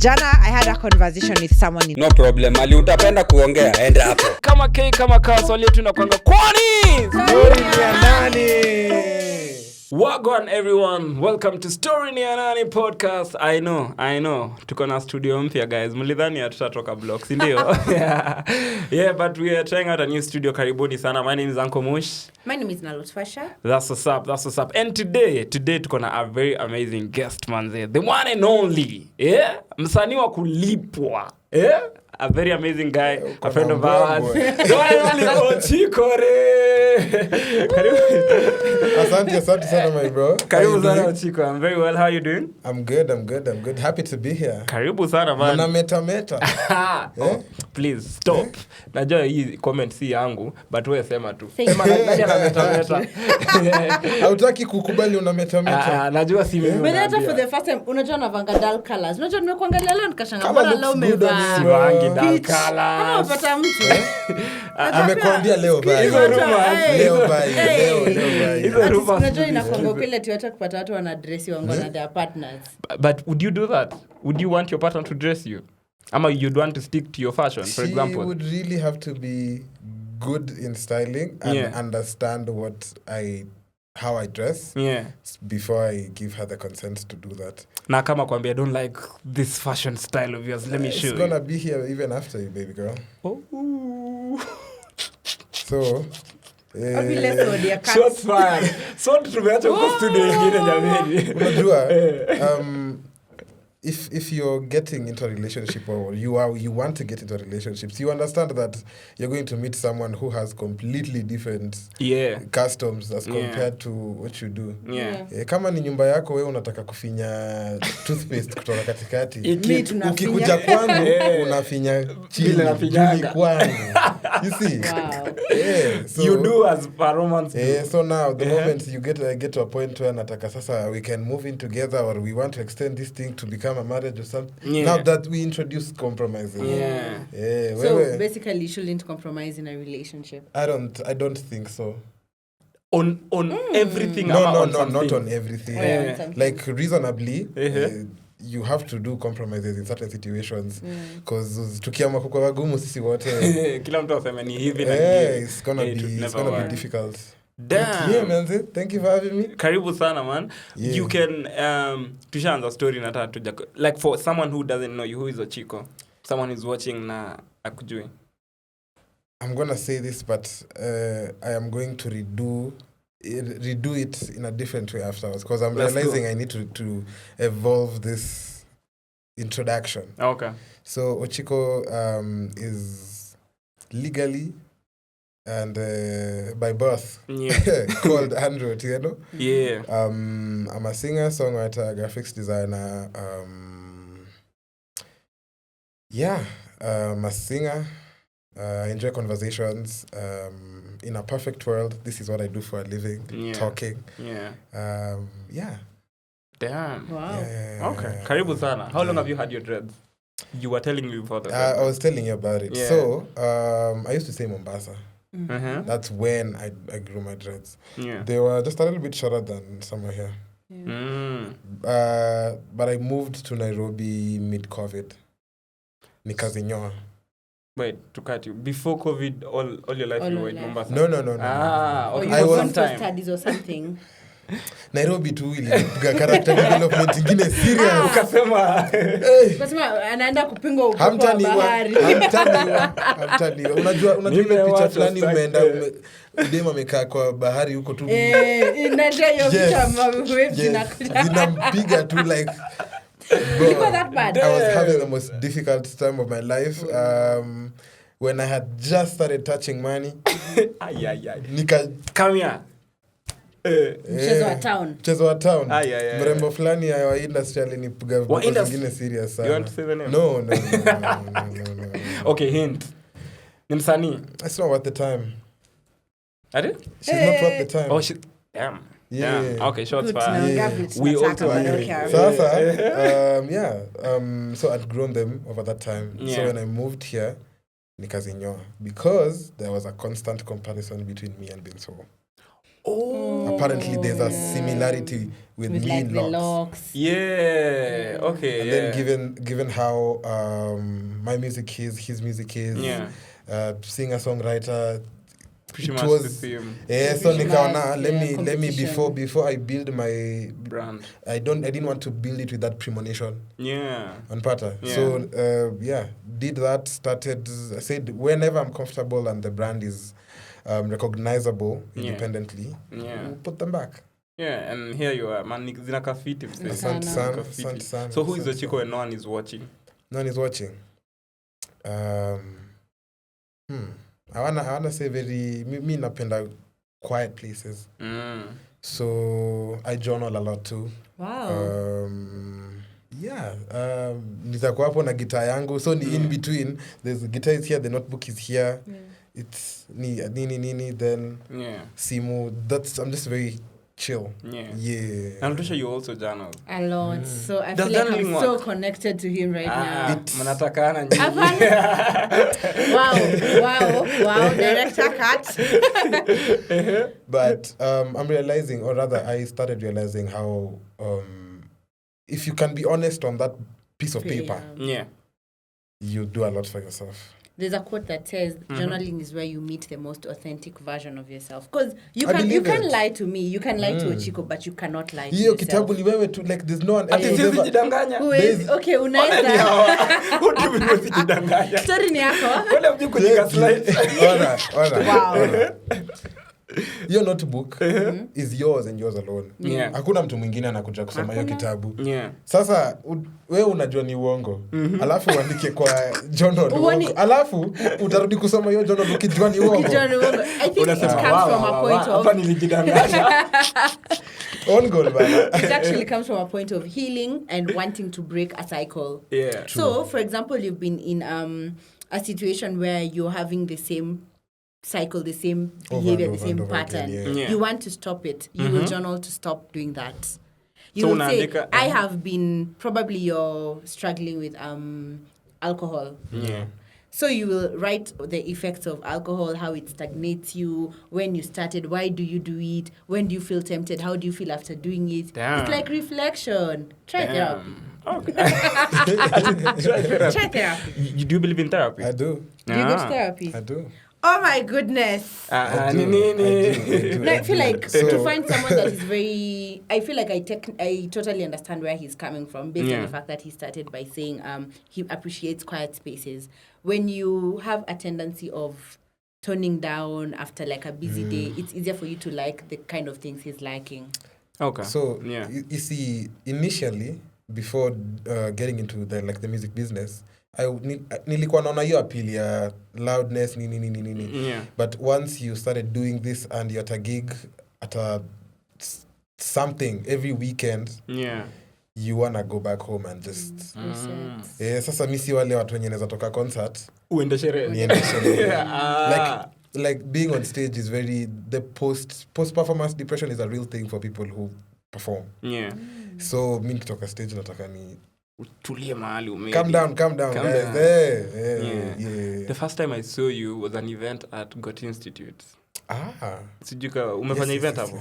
Jana I had a conversation with someone. No problem. Ali utapenda kuongea enda hapo. Kama K kama K swali yetu inakuanga kwani Story ni ya nani? Wagwan everyone, welcome to Story ni ya Nani podcast. I know. Tuko na studio mpya guys. Mlidhani hatutatoka blocks, ndio? Yeah, but we are trying out a new studio. Karibuni sana. My name is Uncle Mush. My name is Nalot Fasha. That's what's up. And today tuko na a very amazing guest man there. The one and only. Yeah? Msanii wa kulipwa. Yeah? A very amazing guy, a friend of ours. The one and only OCHIKO. Karibu. Asante sana my bro. Karibu sana OCHIKO. I'm very well. How are you doing? I'm good. Happy to be here. Karibu sana man. Na meta. Oh, please stop. Najua hii comment si yangu, but wewe sema tu. Sema na meta. Hautaki kukubali una meta. Najua si mimi. But hata for the first time unajua na vanga dull colors. Unajua nimekuangalia leo nikashanga mbona leo umevaa rangi dull colors. Kama unapata mtu. Amekwambia leo bye. Hizo rumors. Unajua inakwanga kile tu hata kupata watu wana dress wangu na their partners. But would you do that? Would you want your partner to dress you? Ama you'd want to stick to your fashion, for example? She would really have to be good in styling and understand how I dress before I give her the consent to do that. Na kama kwambia, I don't like this fashion style of yours. Let me show you. It's gonna be here even after you, baby girl. Oh. So, shots fired. So tumeacha kwa studio nyingine jamani. Unajua, if you're getting into a relationship or you want to get into relationships, you understand that you're going to meet someone who has completely different customs as compared to what you do. Kama ni nyumba yako wewe unataka kufinya toothpaste kutoka katikati, ukikuja kwangu unafinya chini kwangu. You see? Wow. So, you do as per romance. So now the moment you get to a point where nataka sasa we can move in together or we want to extend this thing to become a marriage or something. Now that we introduce compromises. So basically you shouldn't compromise in a relationship. I don't think so. On everything. No, not on everything. Like reasonably, you have to do compromises in certain situations because tukiama kwa wagumu sisi wote kila mtu aseme ni hivi na it's gonna be difficult. Damn. Yeah, man. Thank you for having me. Karibu sana, man. You can tushaanza story na tatu like for someone who doesn't know you, who is OCHIKO? Someone who's watching na akujui. I'm going to say this, but I am going to redo it in a different way afterwards because I'm realizing I need to evolve this introduction. Okay. So OCHIKO is legally and by birth called Andrew Otieno. Yeah. I'm a singer, songwriter, graphics designer. I'm a singer. I enjoy conversations. In a perfect world, this is what I do for a living, talking. Damn. Wow. Okay. Karibu sana. How long have you had your dreads? You were telling me before that. I was telling you about it. So, I used to say Mombasa. Mm-hmm. That's when I grew my dreads. They were just a little bit shorter than somewhere here. But I moved to Nairobi mid-COVID. Nikazinyoa. Wait, to cut you. Before COVID, all your life you were in Mombasa? No. Okay. I was for studies or something. Nairobi tu ilipiga character development ingine serious. Ukasema anaenda kupinga upepo wa bahari. Hamtani. Unajua ile picha fulani umeenda dema amekaa kwa bahari huko tu. Inaja hiyo picha waves zinakuja. Zinampiga tu like Bro, that bad. I was having the most difficult time of my life when I had just started touching money. Come here. Mchezo wa town. Mrembo fulani ya industry alinipiga vitu vingine serious sana. You want to say the name? No. Okay, hint. Ni msanii. It's not worth the time. Ade? She's not worth the time. Oh, damn. Yeah. Okay, shots fired. We also agree. So I'd grown them over that time. So when I moved here, nikazinyoa because there was a constant comparison between me and BENSOUL. Apparently there's a similarity with me like in the locks. locks. Yeah. Okay. And then given how my music is, his music is, singer-songwriter, Pretty it much was the same. so nikaona Much, let me before I build my Brand. I didn't want to build it with that premonition. Yeah. On Pata. Yeah. So did that, started, I said whenever I'm comfortable and the brand is recognizable independently, we'll put them back. Yeah, and here you are, man. Zinaka fiti. Asante sana. So who is Ochiko and no one is watching? No one is watching. I wanna say me napenda quiet places. So I journal a lot too. Wow. Nitakuwa hapo na guitar yangu. So in between, there's the guitar is here, the notebook is here. Yeah. It's nini then simu. I'm just very chill. Yeah. I'm pretty sure you also journal. A lot. So I feel like I'm so connected to him right now. Manatakana. Wow. Director cut. But I'm realizing, or rather I started realizing how if you can be honest on that piece of paper, you do a lot for yourself. There's a quote that says, journaling is where you meet the most authentic version of yourself. Because you can lie to me, you can lie to Ochiko, but you cannot lie to yourself. Kitabu ni wewe tu, like there's no one else. Who is, okay, unaweza. Story ni yako. Wala mji kunika slides. Ora. Your notebook is yours and yours alone. Hakuna mtu mwingine anakuja kusoma hiyo kitabu. Sasa wewe unajua ni uongo. Alafu uandike kwa journal uongo. Alafu utarudi kusoma hiyo journal ukijua ni uongo. I think it comes from a point of hapa nilijidanganya. On goal bana. It actually comes from a point of healing and wanting to break a cycle. Yeah. So, for example, you've been in a situation where you're having the same cycle, the same behavior, the same pattern. You want to stop it. You will journal to stop doing that. You will say, I have been, probably you're struggling with alcohol. Yeah. So you will write the effects of alcohol, how it stagnates you, when you started, why do you do it, when do you feel tempted, how do you feel after doing it. It's like reflection. Try therapy. Okay. Try therapy. You do believe in therapy? I do. Do you go to therapy? I do. Oh my goodness. I do. No, I feel like to find someone that is very... I feel like I totally understand where he's coming from based on the fact that he started by saying he appreciates quiet spaces. When you have a tendency of toning down after like a busy day, it's easier for you to like the kind of things he's liking. Okay. So, you see, initially, before getting into the music business, nilikuwa naona hiyo appeal ya loudness nini. But once you started doing this and you're at a gig at something every weekend, you wanna go back home and just sasa mimi si wale watu wenye naweza toka concert uende sherehe. Like being on stage is very, the post performance depression is a real thing for people who perform. So mimi nikitoka stage nataka ni tulie mahali umedi. Calm down. Yeah. The first time I saw you was an event at Got Institute. Sijuka umefanya event hapo.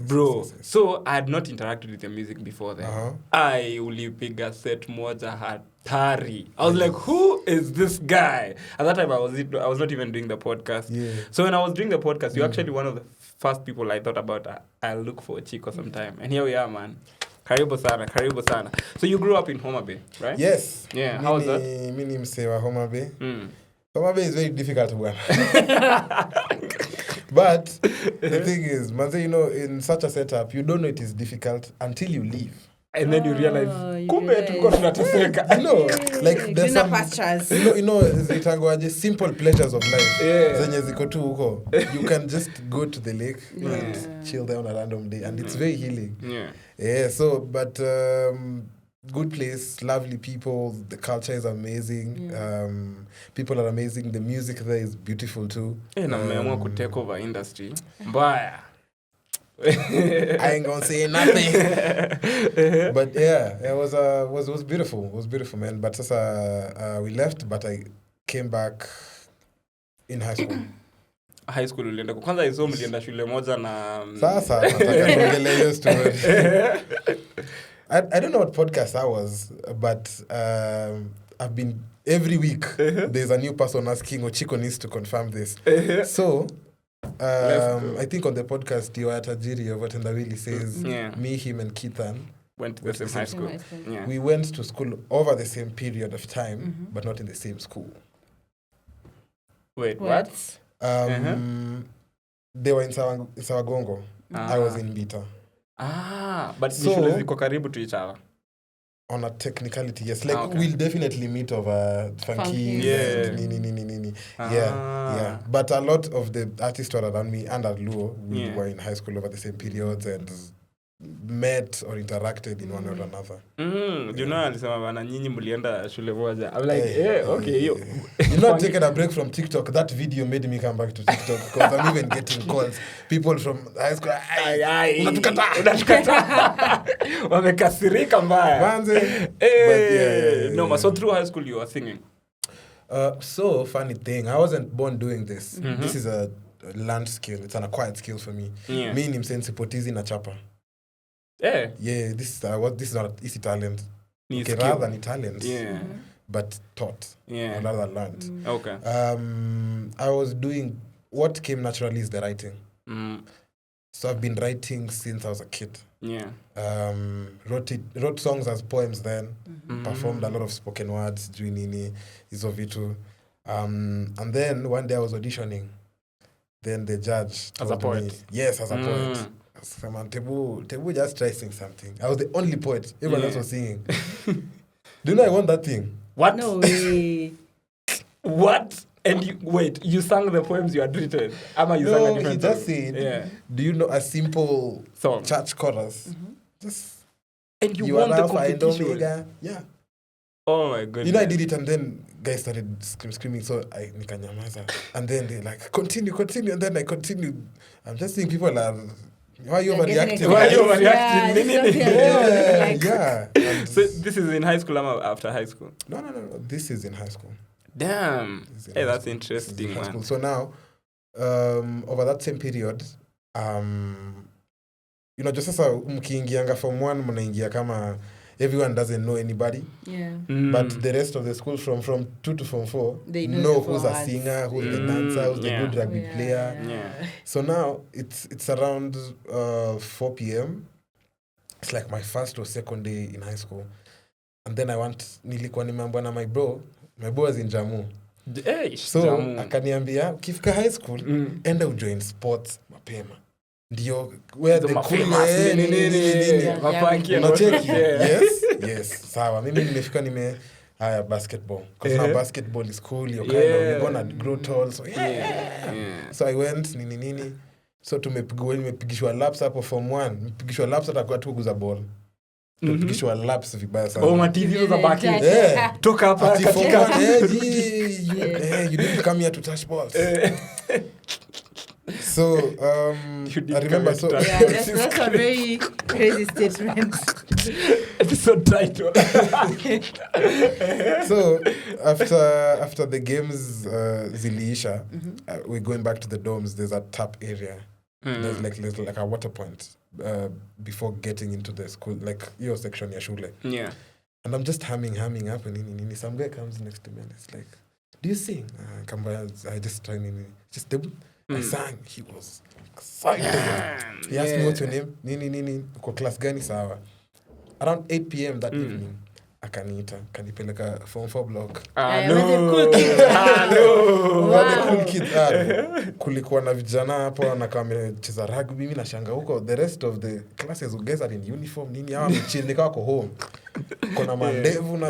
Bro, so I had not interacted with your music before then. I ulipiga set moja hatari. I was like, who is this guy? At that time I was not even doing the podcast. So when I was doing the podcast, you're actually one of the first people I thought about. I'll look for Ochiko sometime. And here we are, man. Karibu sana. So you grew up in Homa Bay, right? Yes. Yeah, how was that? Mimi msewa Homa Bay. Homa Bay is very difficult to work. But the thing is, manze, in such a setup, you don't know it is difficult until you leave. And then you realize, kumbe tulikuwa tunateseka. Like there's some pastures. Zitangwaje simple pleasures of life. Zenye ziko tu huko. You can just go to the lake and chill there on a random day, and it's very healing. So but good place, lovely people, the culture is amazing. People are amazing, the music there is beautiful too. Na mmeamua ku take over industry. Mbaya. I ain't gonna say nothing. But it was beautiful. It was beautiful, man. But we left, but I came back in high school. high school ulienda? Kwanza hizo mlienda shule moja na sasa nataka kuongelea hiyo story. I don't know what podcast I was, but I've been every week there's a new person asking OCHIKO needs to confirm this. So I think on the podcast YWAYA Tajiri of Watendawili says me, him and KETHAN went to the same high school. Yeah. We went to school over the same period of time, but not in the same school. Wait, what? They were in Sawagongo. I was in Bita. But so, shule ziko karibu to each other. On a technicality, yes. Like, we'll definitely meet over funky. Nini. Yeah. But a lot of the artists were around me and at Luo, we were in high school over the same periods and met or interacted in one or another. You know, alisema bana nyinyi mlienda shule moja. I'm like, okay, yo. You're not taking a break from TikTok. That video made me come back to TikTok because I'm even getting calls. People from high school, unatukata. Wamekasirika mbaya. Manze. No, so through high school you were singing. So funny thing, I wasn't born doing this. This is a learned skill. It's an acquired skill for me. Me ni msensipotizi na chapa. Yeah, this is not easy talent. Okay, rather than talent. Yeah. But taught. Yeah. Rather than learned. Okay. I was doing what came naturally is the writing. So I've been writing since I was a kid. Yeah. Wrote songs as poems then. Performed a lot of spoken words, Nini, Izovitu. And then one day I was auditioning. Then the judge told as a poet. Me, yes, as a poet. Someone, Tebu just try sing something. I was the only poet. Everyone else was singing. Do you know I won that thing? What? No way. What? And you sang the poems you had written? No, he just said, do you know a simple song, church chorus? Just, and you won the competition? Yeah. Oh my goodness. You know, I did it and then guys started screaming, so I nikanyamaza. And then they like, continue, and then I continued. I'm just seeing people are... Why are you overreacting? Yeah. So this is in high school or after high school? No. This is in high school. Damn. Hey, that's interesting, man. School. So now, over that same period, just as mkiingianga form 1, mnaingia kama everyone doesn't know anybody. Yeah. But the rest of the school from 2 to form 4 they know who's a singer, who's the dancer, who's the good rugby player. Yeah. So now it's around 4 p.m. It's like my first or second day in high school. And then nilikuwa nimeambiwa na my bro was in Jammu. So akaniambia ukifika high school enda ujoin sports mapema. Ndio where the famous nini. Yes. Sawa. Mimi nimefika basketball. Because now basketball is cool. You're gonna grow tall. So So I went nini. So tumepigishwa laps hapo form 1. Mpigishwa laps hata kwa tuguza ball. Tumepigishwa laps vibaya sana. Matizo za baki. Toka hapa katika. You didn't come here to touch balls. So, I remember that's a very crazy statement. Episode title. So, after the games ziliisha, we're going back to the dorms. There's a tap area. There's like a water point before getting into the school, like your section ya shule. Yeah. And I'm just humming up, and some guy comes next to me and it's like, "Do you sing?" I just try just I sang. He was excited. He asked me, "What's your name?" Nini. Uko class gani sawa? Around 8 p.m. that evening, kanipeleka form 4 block. Cool kids. Kulikuwa na vijana hapo wanakaa wamecheza rugby. Mimi nashanga huko. The rest of the classes guys are in uniform. Nini hawa mchilika wako home. Kuna mandevu na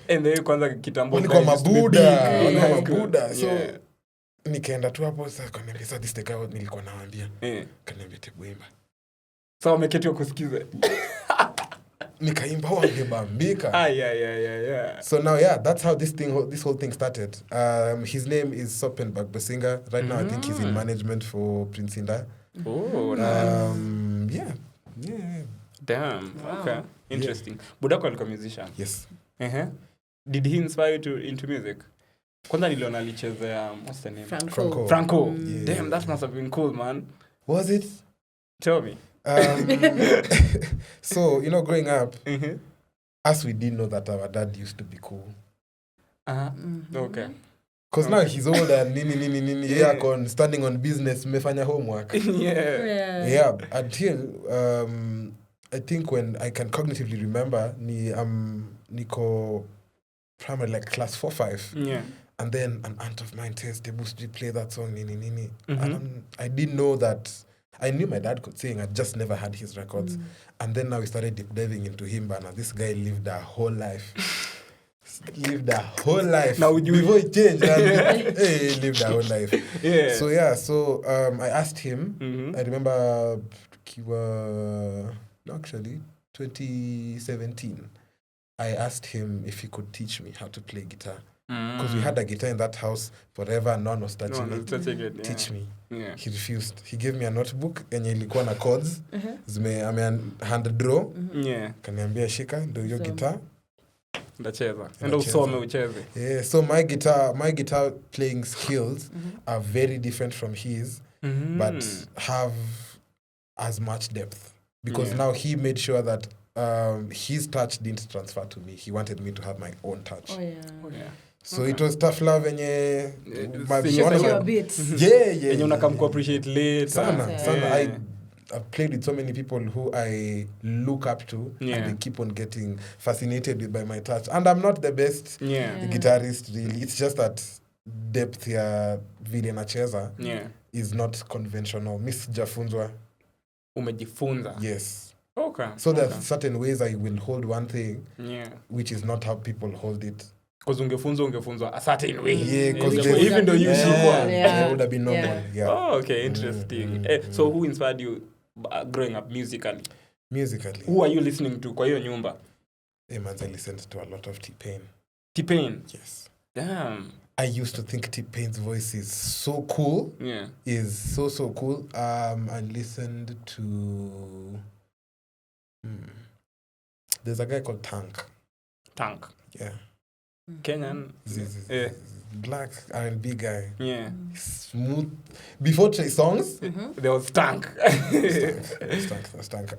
and then kwanza kitambo kwa mabuda. So nikaenda tu hapo sasa kaniambia sasa this the guy nilikuwa naambia. Kaniambia tebuimba. So wameketi kusikiza. Nikaimba wangebambika. Yeah. So now that's how this whole thing started. His name is Sopen Bagbasinga. Right now I think he's in management for Prince Inda. Oh, nice. Yeah. Damn. Wow. Okay. Interesting. Budako alikuwa musician. Yes. Did he inspire you into music? Kwanza niliona alichezea what's the name? Franco. Yeah. Damn, that must have been cool, man. Was it? Tell me. So, growing up, us we didn't know that our dad used to be cool. Okay. Because now he's older and nini, standing on business, mefanya homework. Yeah, until I think when I can cognitively remember, Nico primary like class 4-5. Yeah. And then an aunt of mine says, Debus, play that song, nini. And I didn't know that. I knew my dad could sing, I just never had his records. And then now we started deep diving into him, but this guy lived a whole life. Now before he changed, he lived a whole life. Yeah. So I asked him, I remember actually 2017, I asked him if he could teach me how to play guitar. Because we had a guitar in that house forever and no one was touching it. Teach me. Yeah. He refused. He gave me a notebook yenye ilikuwa na chords. Hand draw. Kaniambia shika ndio hiyo guitar. Ndacheza. Ndio usome ucheze. Yeah, so my guitar playing skills are very different from his, but have as much depth. Because now he made sure that his touch didn't transfer to me. He wanted me to have my own touch. Oh yeah. So it was tough love and yeah. And you come appreciate later. Sana. I've played with so many people who I look up to and they keep on getting fascinated by my touch. And I'm not the best guitarist really. It's just that depth here vile nacheza is not conventional. Miss Jafunzwa. Umejifunza. Yes. Okay. So there are certain ways I will hold one thing which is not how people hold it. Because ungefunzwa a certain way. Yeah, because even though you it would have been normal. Yeah. Oh, okay, interesting. So who inspired you growing up musically? Who are you listening to kwa hiyo nyumba? I listened to a lot of T-Pain. T-Pain? Yes. Damn. I used to think T-Pain's voice is so cool. Yeah. Is so cool. I listened to... There's a guy called Tank. Yeah. Kenyan. Black R&B guy. Yeah. Smooth. Before Trey songs, there was Tank. Stank.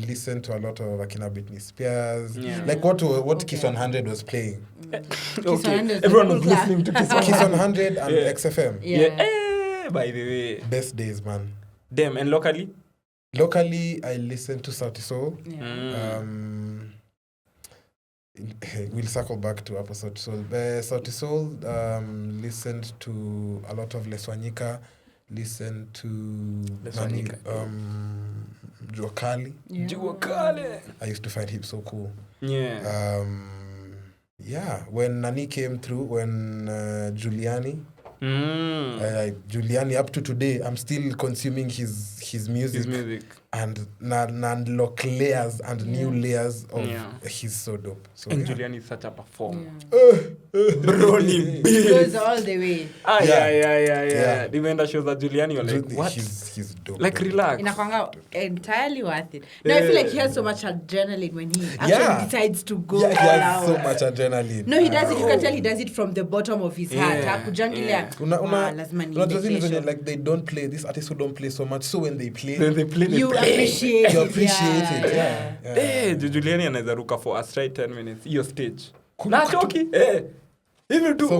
Listen to a lot of Akina Britney Spears. Yeah. Like what Kiss 100 was playing. Okay. Everyone was listening to Kiss 100. Kiss 100 and XFM. Yeah. By the way. Best days, man. Damn. And locally? Locally, I listen to Sauti Sol. Yeah. We'll circle back to episode Sauti Sol. Listened to a lot of Leswanyika. Listened to Leswanyika. Juakali. Juakali. I used to find him so cool. Yeah. When Nani came through, when Giuliani. Giuliani, up to today, I'm still consuming his music. And unlock layers and new layers of he's so dope. So, and Giuliani is such a performer. Brony goes all the way. Yeah. Remember shows that Giuliani, you're like, what? He's dope. Like, relax. Inakwanga entirely worth it. No, I feel like he has so much adrenaline when he actually decides to go. Yeah, he has so much adrenaline. No, he does it. You can tell he does it from the bottom of his heart. Like they don't play, these artists who don't play so much, so when they play, you appreciate it. Yeah. Juliani anaweza ruka for a straight 10 minutes. Your stage. Na choki. Even do so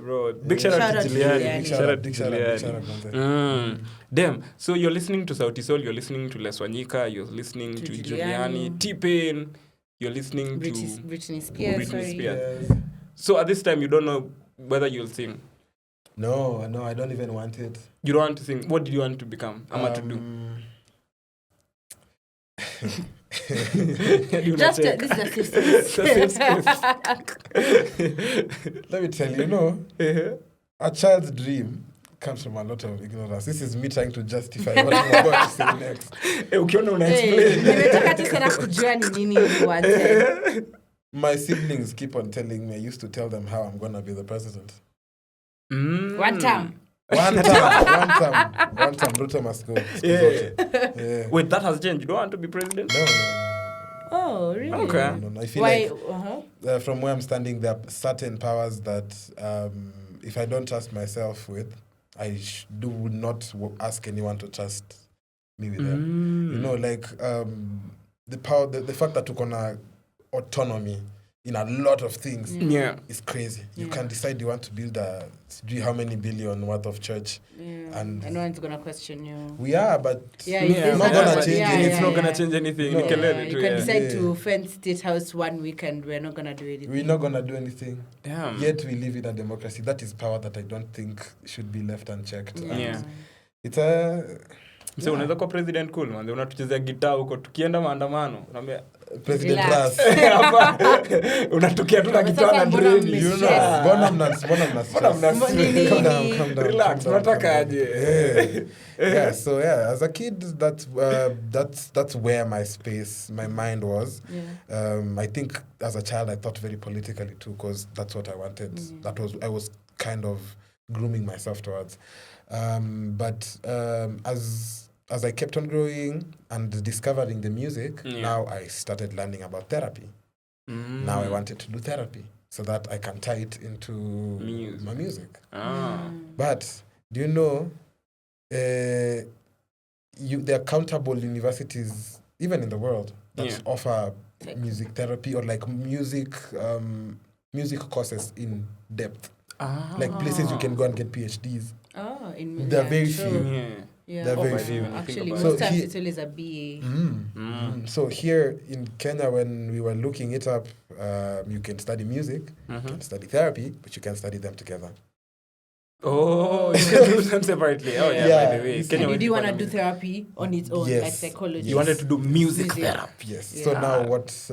bro. Big shout out to Juliani. Shout out to Juliani. Damn. So you're listening to Sauti Sol, you're listening to Leswanyika, you're listening to Giuliani, T-Pain, you're listening to Britney Spears. So at this time you don't know whether you'll sing. No, I don't even want it. You don't want to sing. What did you want to become? To do? This is a safe Let me tell you, a child's dream comes from a lot of ignorance. This is me trying to justify what I'm about to say next. My siblings keep on telling me, I used to tell them how I'm going to be the president. One time, Ruto must go. Yeah. Wait, that has changed. You don't want to be president? No. Oh, really? Okay. No. I feel Why? like from where I'm standing, there are certain powers that if I don't trust myself with, I would not ask anyone to trust me with them. You know, like the power, the fact that you're gonna autonomy in a lot of things is crazy. You can decide you want to build how many billion worth of church. And no one's going to question you. We are, but it's not going to change anything. It's not going to change anything. No. You can decide to fence State House one weekend. We're not going to do anything. We're not going to do anything. Damn. Yet we live in a democracy. That is power that I don't think should be left unchecked. It's So unaweza kuwa president cool man. Unatuchezea gitaa huko tukienda maandamano. Unaambia President Ras. Unatukia tu na gitaa na drill. You know. Mbona mna relax. Unataka aje? Yeah, so as a kid that's where my mind was. I think as a child I thought very politically too, because that's what I wanted. I was kind of grooming myself towards. But as I kept on growing and discovering the music, now I started learning about therapy. Now I wanted to do therapy so that I can tie it into my music. But do you know, there are countable universities, even in the world, that offer music therapy or like music courses in depth. Like places you can go and get PhDs. There are very few. There are very few. Actually, most times it's always a BA. So here in Kenya, when we were looking it up, you can study music, you can study therapy, but you can study them together. Oh, you can do them separately. Oh, by the way. Kenya, did you want to do therapy on its own, like psychology? You wanted to do music therapy. Yes. Yeah. So now what's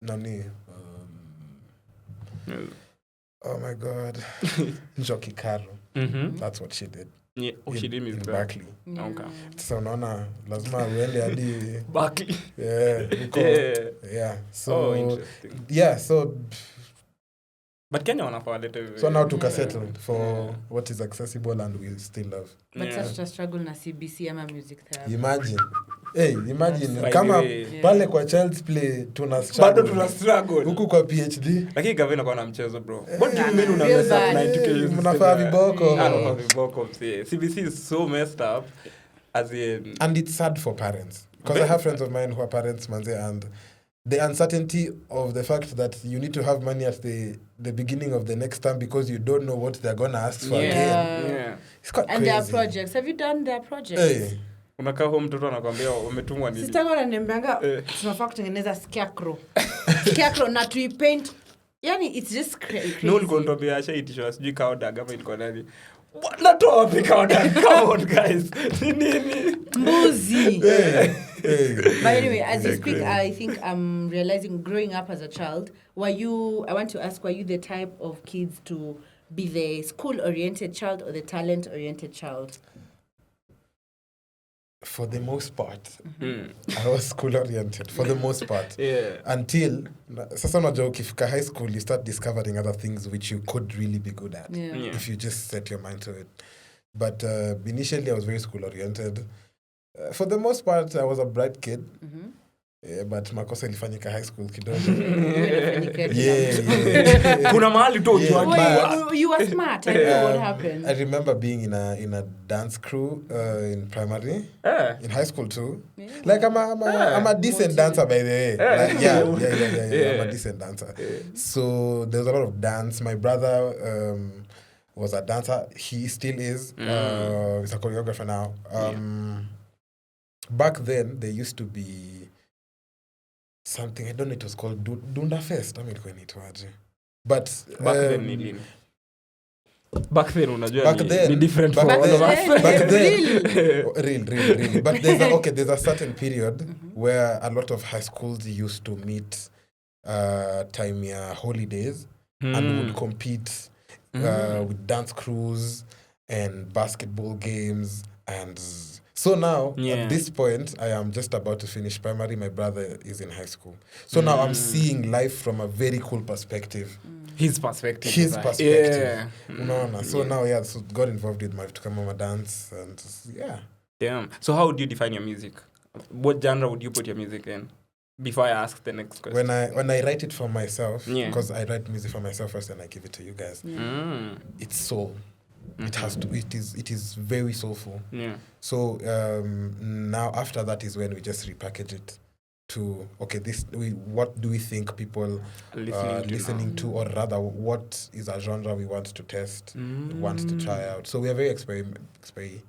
NANI? Oh my God. Njoki Karo. That's what she did. Yeah, she did music Berkeley. Okay. So unaona lazima uende hadi Berkeley. Yeah. So interesting. So but Kenya wanafaa lete. So now to settle for what is accessible and we still love. But such a struggle na CBC ama music therapy. Imagine kama pale kwa Child's Play tuna struggle. Huku kwa PhD. Lakini gavana kwa na mchezo bro. What do you mean una mess up 90k? Mnafaa viboko. Viboko. CBC is so messed up as in. And it's sad for parents. Because I have friends of mine who are parents, manze, and the uncertainty of the fact that you need to have money at the beginning of the next term because you don't know what they're going to ask for again. It's quite crazy. And their projects. Have you done their projects? Hey. Unakaa home mtoto anakuambia umetumwa nini? Sister wangu ananiambianga tunafaa kutengeneza scarecrow. Scarecrow na tuipaint. Yani it's just crazy. No ulikontobea shaitishwa sijui kauda kama ilikuwa nani. Natoa wapi kauda? Come on guys. Nini? Mbuzi. But anyway, as you speak, I think I'm realizing growing up as a child, I want to ask, were you the type of kids to be the school-oriented child or the talent-oriented child? For the most part, I was school-oriented, for the most part. Until, sasa unajua ukifika high school, you start discovering other things which you could really be good at if you just set your mind to it. But initially, I was very school-oriented. For the most part, I was a bright kid. But makosa ilifanyika high school kidogo. Kuna mahali tu you were smart. I know what happened. I remember being in a dance crew in primary. In high school too. Like I'm a decent dancer by the way. I'm a decent dancer. So there's a lot of dance. My brother was a dancer. He still is. He's a choreographer now. Back then there used to be something, I don't know, it was called Dunda Fest. But back then unajua ni different for all of us. Back then real. But there's a certain period where a lot of high schools used to meet time holidays and would compete with dance crews and basketball games. And so now, at this point, I am just about to finish primary. My brother is in high school. So now I'm seeing life from a very cool perspective. His perspective. So now, so got involved with my Tukamama dance. And Damn. So how would you define your music? What genre would you put your music in? Before I ask the next question. When I write it for myself, because I write music for myself first and I give it to you guys, it's soul. It is very soulful. Yeah. So now after that is when we just repackage it to what do we think people are listening to, or rather what is a genre we want to test, want to try out. So we are very experimental.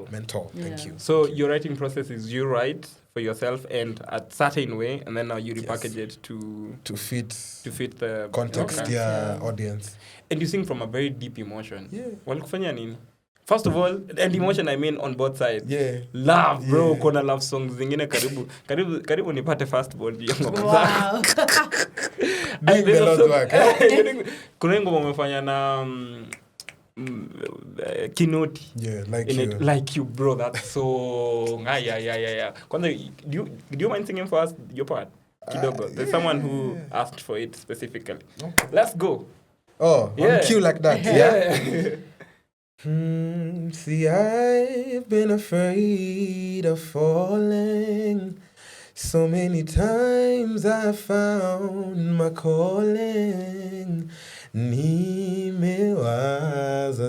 Thank you. So your writing process is you write for yourself and a certain way, and then now you repackage it to fit the context, audience. And you sing from a very deep emotion. Walikufanya nini? First of all, and emotion I mean on both sides. Yeah. Love, bro. Kona love songs zingine karibu nipate fast ball. Wow. Doing the Lord's work. Kuna ngoma umefanya na Kinoti. Yeah, like you, bro. That's so yeah. Do you mind singing for us your part? Kidogo. There's someone who asked for it specifically. Okay. Let's go. Oh, on cue like that. Yeah. See, I've been afraid of falling. So many times I found my calling. Nimewaza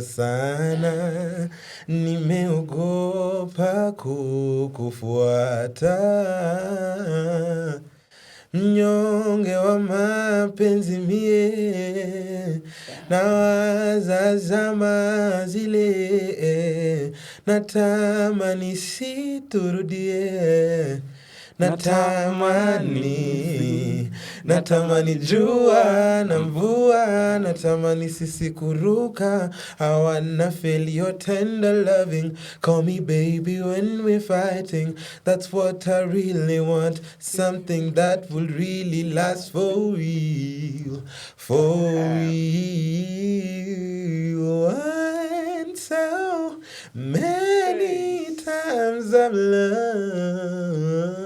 sana, nimeogopa kukufuata. Mnyonge wa mapenzi mie, nawaza zama zile, natamani siturudie, natamani jua na mvua, natamani sisi kuruka. I wanna feel your tender loving. Call me baby when we're fighting. That's what I really want. Something that will really last for real. For real. And so many times I've loved,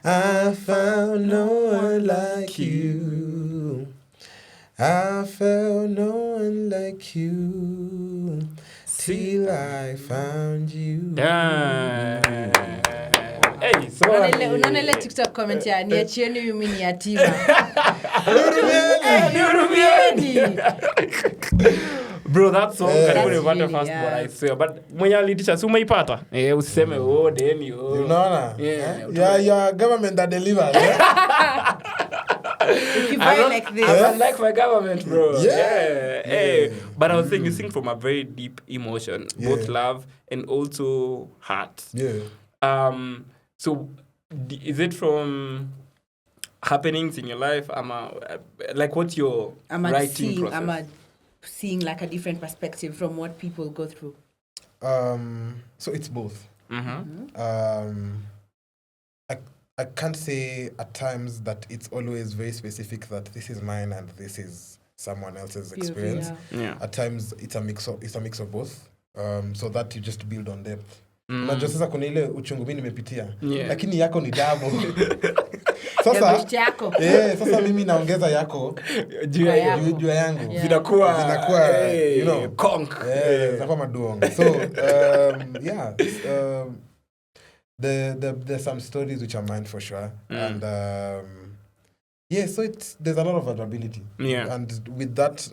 I found no one like you. I found no one like you till I found you. Hey, so unaona ile TikTok comment ya niachieni mimi ni yatima. Nirumieni. Bro, that song karibu nipate fast but I swear. But mwenye alitisha si umeipata? Usiseme deni unaona? Yeah, government that delivers. If you buy like this. I like my government, bro. Yeah. But I was saying you sing from a very deep emotion, both love and also heart. Yeah. So is it from happenings in your life? Like what's your writing process? I'm seeing like a different perspective from what people go through. So it's both. I can't say at times that it's always very specific that this is mine and this is someone else's experience. Yeah. At times it's a mix of both. So that you just build on depth. Unajua sasa kuna ile uchungu mimi nimepitia. Lakini yako ni double. Sasa sasa mimi naongeza yako juu yangu. Zinakuwa you know conk. Zinakuwa maduong. So there's some stories which are mine for sure. And so there's a lot of vulnerability. Yeah. And with that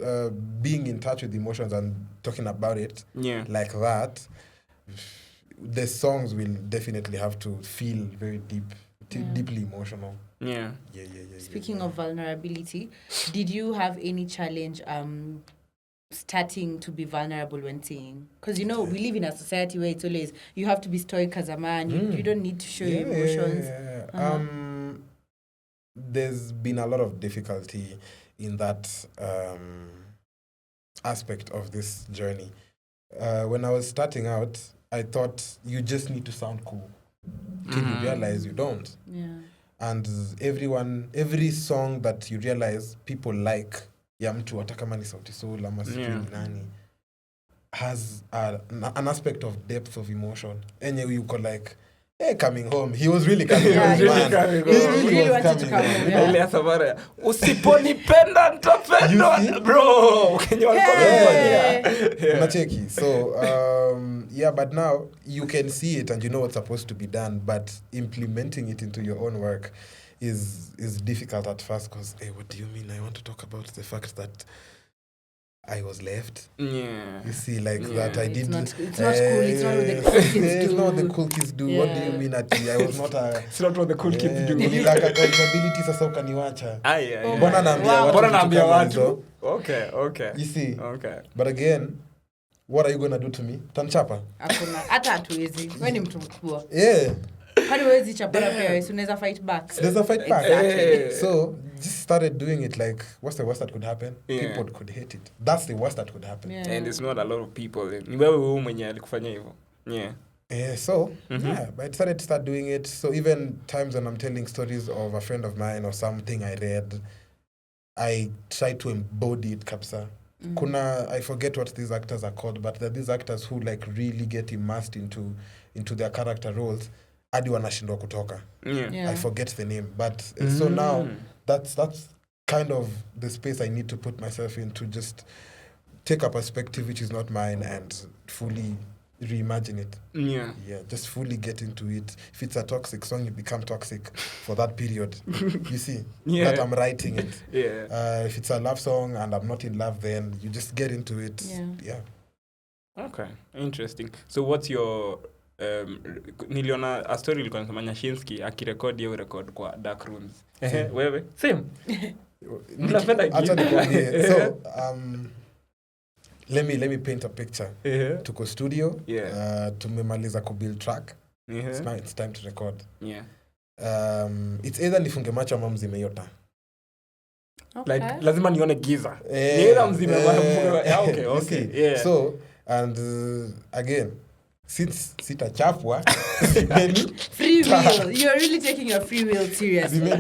being in touch with emotions and talking about it like that, the songs will definitely have to feel very deeply emotional. Yeah. Speaking of vulnerability, did you have any challenge starting to be vulnerable when singing? Because we live in a society where it's always you have to be stoic as a man. You don't need to show your emotions. There's been a lot of difficulty in that aspect of this journey. When I was starting out, I thought you just need to sound cool till you realize you don't. Yeah. And every song that you realize people like, ya mtu hata kama ni sauti soul ama sijui nani, has an aspect of depth of emotion. And you go like, coming home. He was really coming Yeah, home. he was Man. really coming home. He really wanted to come home. Yeah. Ile Savara. Usiponipenda nitapendwa bro. Can you Unacheki. So but now you can see it and you know what's supposed to be done, but implementing it into your own work is difficult at first because what do you mean? I want to talk about the fact that I was left. Yeah. You see, that I did. It's not cool. It's not what the cool kids do. It's not what the cool kids do. What do you mean that I was not a... It's not what the cool kids do. Nilitaka accountability sasa ukaniwacha. Mbona naambia watu? Okay. You see? Okay. But again, what are you going to do to me? Tanchapa? Hakuna. Hata hatuwezi. Wewe ni mtu mkubwa. Yeah. Hadi huwezi chapana pia, unaweza fight back. There's a fight back. Exactly. So, just started doing it like, what's the worst that could happen? Yeah. People could hate it. That's the worst that could happen. Yeah. And it's not a lot of people. Ni wewe mwenye alikufanya hivyo. Yeah. So, but I decided to start doing it. So even times when I'm telling stories of a friend of mine or something I read, I try to embody it, kapsa. I forget what these actors are called, but they're these actors who like really get immersed into their character roles. Hadi wanashindwa kutoka. I forget the name, but so now that's kind of the space I need to put myself in to just take a perspective which is not mine and fully reimagine it. Yeah, just fully get into it. If it's a toxic song, you become toxic for that period. You see, that I'm writing it. If it's a love song and I'm not in love, then you just get into it. Yeah. Okay, interesting. So what's your niliona a story ilikuwa nasema Nyashinsky akirekodi au record kwa dark rooms. Wewe same. Unapenda gini. So let me paint a picture. Tuko studio, tumemaliza kubuild track. Now it's time to record. It's either nifunge macho ama mzime yota. Okay. Like lazima nione giza. Niera mzime okay. So and again, since sitachapwa free will, you're really taking your free will seriously.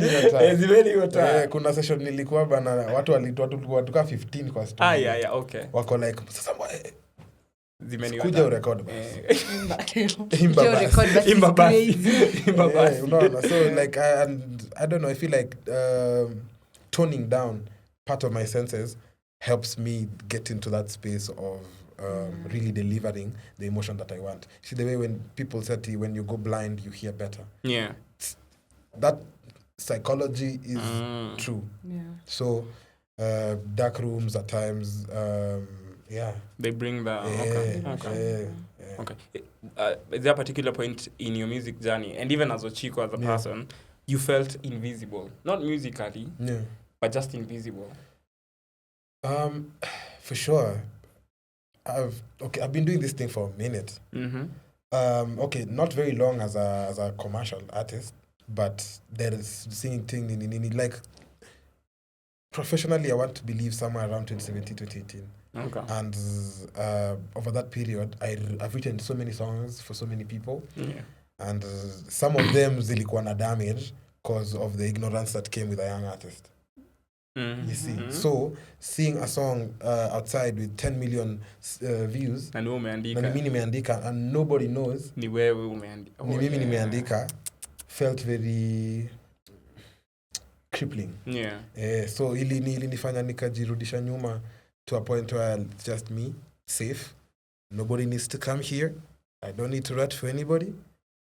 Kuna session nilikuwa bana watu walitoa tuka 15 kwa studio. Okay. Wako like sasa kuja record basi. Imba basi. Unaona, so like I don't know, I feel like toning down part of my senses helps me get into that space of really delivering the emotion that I want. See the way when people say to you, when you go blind, you hear better. Yeah. That psychology is true. Yeah. So dark rooms at times, they bring the okay. Is there a particular point in your music journey, and even as OCHIKO as a person, you felt invisible? Not musically, but just invisible. For sure. I've been doing this thing for a minute. Not very long as a commercial artist, but there is singing thing in like professionally I want to believe somewhere around 2017, 2018. Okay. And over that period I've written so many songs for so many people. And some of them zilikuwa na damage because of the ignorance that came with a young artist. You see, so seeing a song outside with 10 million views and mimi nimeandika and nobody knows ni wewe umeandika ni mimi nimeandika felt very crippling. So ilinifanya nikajirudisha nyuma to a point where it's just me, safe, nobody needs to come here, I don't need to write for anybody,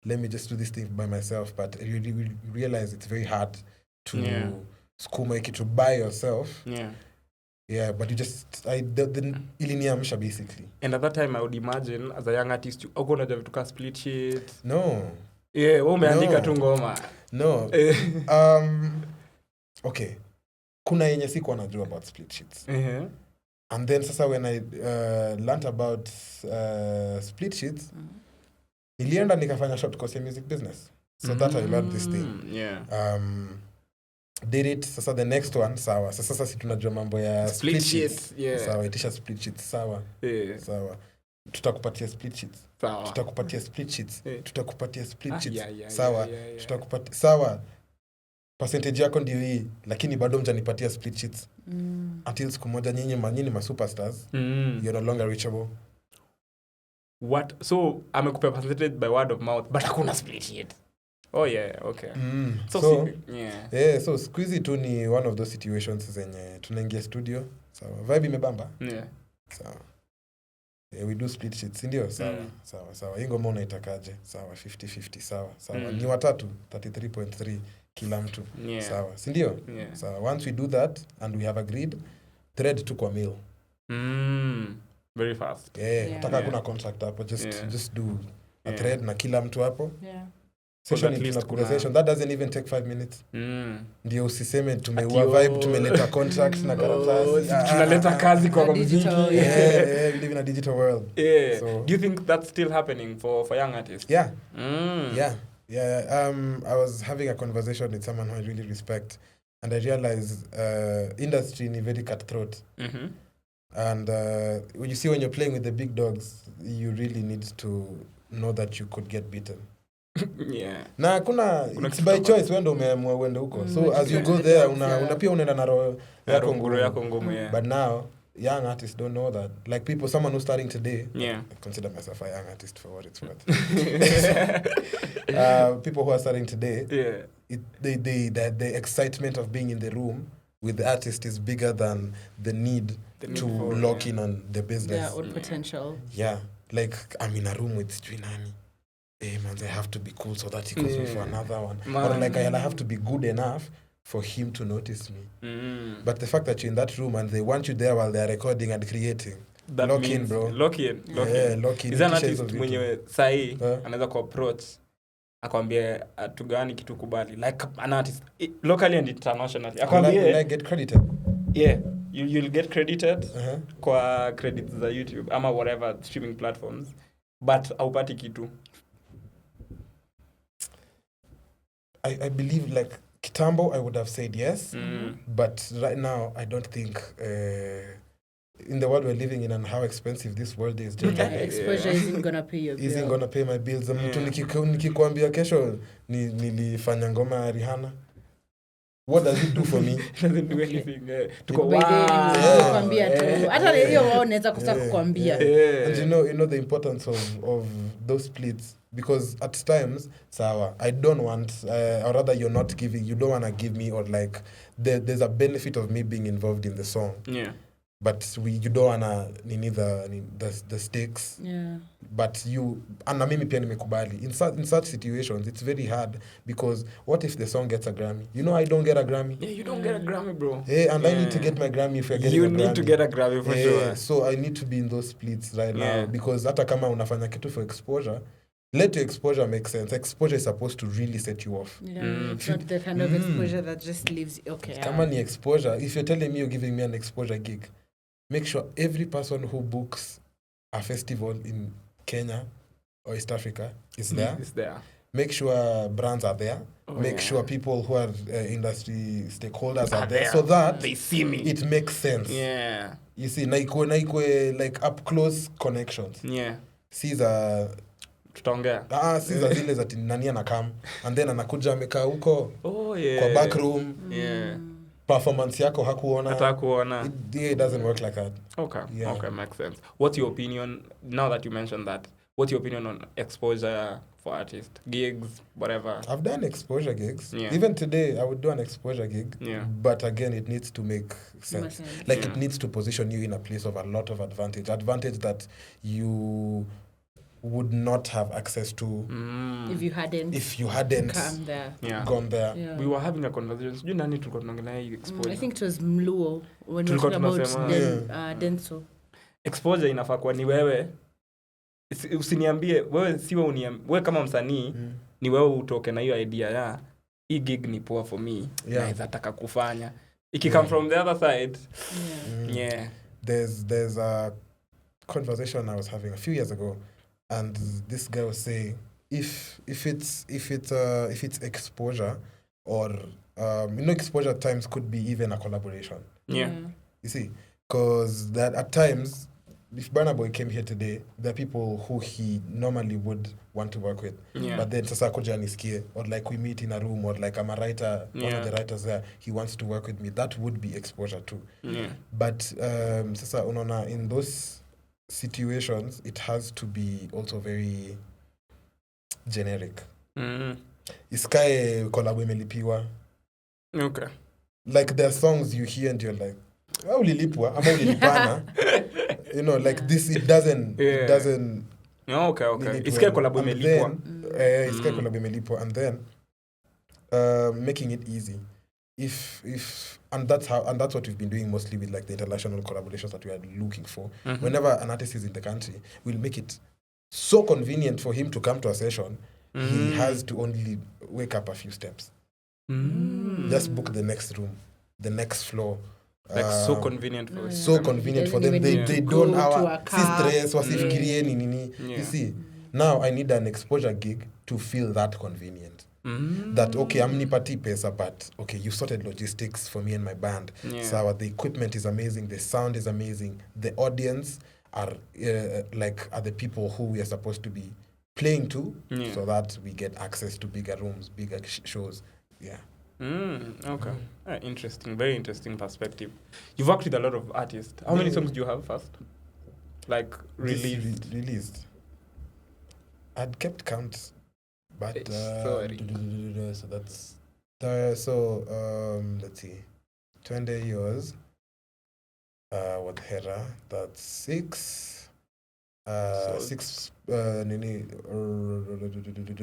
let me just do this thing by myself. But you realize it's very hard to school make it to by yourself. But you just iliniamsha basically. And at that time I would imagine as a young artist uko unajua vitu ka split sheet. No. Wewe umeandika tu ngoma. No. Okay. Kuna yenye sikuwa najua about split sheets. And then sasa when I learned about split sheets, nilienda nikafanya short course in music business. So that I learned this thing. Did it. Sasa the next one, sawa. Sasa si tunajua mambo ya split sheets. Sawa, itisha split sheets, sawa. Sawa. Tutakupatia split sheets. Sawa. Tutakupatia split sheets. Tutakupatia split sheets. Sawa. Tutakupatia sawa. Percentage yako ndio hii, lakini bado mjanipatia split sheets. Until siku moja nyinyi ma superstars, you're no longer reachable. what so amekupa percentage by word of mouth but hakuna split yet. Oh yeah, okay. So yeah, so squeezy tu ni one of those situations zenye tunaingia studio. Sawa. Vibe imebamba? Yeah. Sawa. Yeah, we do split sheets, ndio? Sawa. Ingo mbona itakaje? Sawa, 50-50, sawa. Ni watatu, 33.3 kila mtu. Sawa, si ndio? Sawa. Once we do that and we have agreed, thread tu kwa mail. Very fast. Nataka kuna contract hapo, just do a thread na kila mtu hapo. Session conversation that doesn't even take 5 minutes. Ndio usiseme tumeua vibe, tumeleta contracts na karatasi. Tunaleta kazi kwa muziki. We live in a digital world. So, do you think that's still happening for young artists? Yeah. I was having a conversation with someone who I really respect, and I realized industry is very cutthroat. And when you're playing with the big dogs, you really need to know that you could get beaten. Na kuna it's by choice wendo umeamua uende huko. So as you go there una pia unaenda na roho yako ngumu. But now young artists don't know that. Like someone who's starting today, I consider myself a young artist for what it's worth. People who are starting today, the excitement of being in the room with the artist is bigger than the need to lock in on the business. Or potential. Yeah, like I'm in a room with NANI. Hey man, I have to be cool so that he calls me for another one. Or like I have to be good enough for him to notice me. But the fact that you're in that room and they want you there while they're recording and creating, that lock in, bro. Lock in. Yeah, lock in. Is an artist mwenye sahi anaweza ku-approach akwambie tugani kitu kubali, like an artist locally and internationally. Akwambie like get credited. Yeah, you'll get credited kwa credits za YouTube ama whatever streaming platforms, but haupati kitu. I believe like kitambo I would have said yes, but right now I don't think in the world we're living in and how expensive this world is, exposure isn't gonna pay your bills. Isn't gonna pay my bills. Mtu nikikwambia kesho nilifanya ngoma ya Rihanna, what does it do for me? Doesn't do anything. Kukwambia tu hata leo wao unaweza kusa kukwambia. And you know the importance of those splits, because at times I don't want or rather you don't want to give me, or like there's a benefit of me being involved in the song, but you don't wanna the stakes, but you and mimi pia nimekubali in such situations. It's very hard, because what if the song gets a Grammy? I don't get a Grammy. You don't get a Grammy, bro. And I need to get my Grammy if you're getting a Grammy. You need to get a Grammy for sure. So I need to be in those splits right now, because hata kama unafanya kitu for exposure, let your exposure make sense. Exposure is supposed to really set you off. It's not the kind of exposure that just leaves you. Okay. Kama ni exposure, if you're telling me you're giving me an exposure gig, make sure every person who books a festival in Kenya or East Africa is there. Make sure brands are there. Make sure people who are industry stakeholders are there, so that they see me. It makes sense. You see, naikwe like up close connections. See the tutaongea. Si za zile za nani anakam and then anakuja amekaa huko kwa back room. Performance yako hakuona. It doesn't work like that. Okay, makes sense. What's your opinion, now that you mentioned that, what's your opinion on exposure for artists, gigs, whatever? I've done exposure gigs. Even today I would do an exposure gig, but again it needs to make sense. Like it needs to position you in a place of a lot of advantage that you would not have access to if you hadn't gone there. We were having a conversation. You nani tulikuwa tunaongelea exposure? I think it was Mluo when we were talking about BENSOUL. Exposure inafaa kuwa ni wewe. Usiniambie wewe, siwe wewe kama msanii ni wewe utoke na hiyo idea ya hii gig ni poa for me, naweza taka kufanya. Come from the other side. There's a conversation I was having a few years ago, and this guy was saying if it's exposure, or exposure at times could be even a collaboration. You see, because that at times, if Burna Boy came here today, there are people who he normally would want to work with, but then sasa kuja nisikie, or like we meet in a room, or like I'm a writer, one of the writers there, he wants to work with me. That would be exposure too. But sasa unaona, in those situations, it has to be also very generic. Isikae collab imelipiwa. Okay. Like there are songs you hear and you're like, oh, ulilipwa, ama ulilipana. You know, like this, it doesn't. Okay. Isikae collab imelipwa. Isikae collab imelipwa, and then making it easy. And that's what we've been doing mostly with like the international collaborations that we are looking for. Whenever an artist is in the country, we'll make it so convenient for him to come to a session. He has to only wake up a few steps. Just book the next room, the next floor. Like so convenient for so convenient for them. They don't stress nini. You see, now I need an exposure gig to feel that convenient. That okay, I'm nipati pesa, but okay, you sorted logistics for me and my band. So the equipment is amazing, the sound is amazing, the audience are the people who we are supposed to be playing to, so that we get access to bigger rooms, bigger shows. Okay. Interesting, very interesting perspective. You've worked with a lot of artists. How many songs do you have first? Like released. I'd kept count. But sorry. So that's let's see, 20 years. What Hera? That's 6. 6. The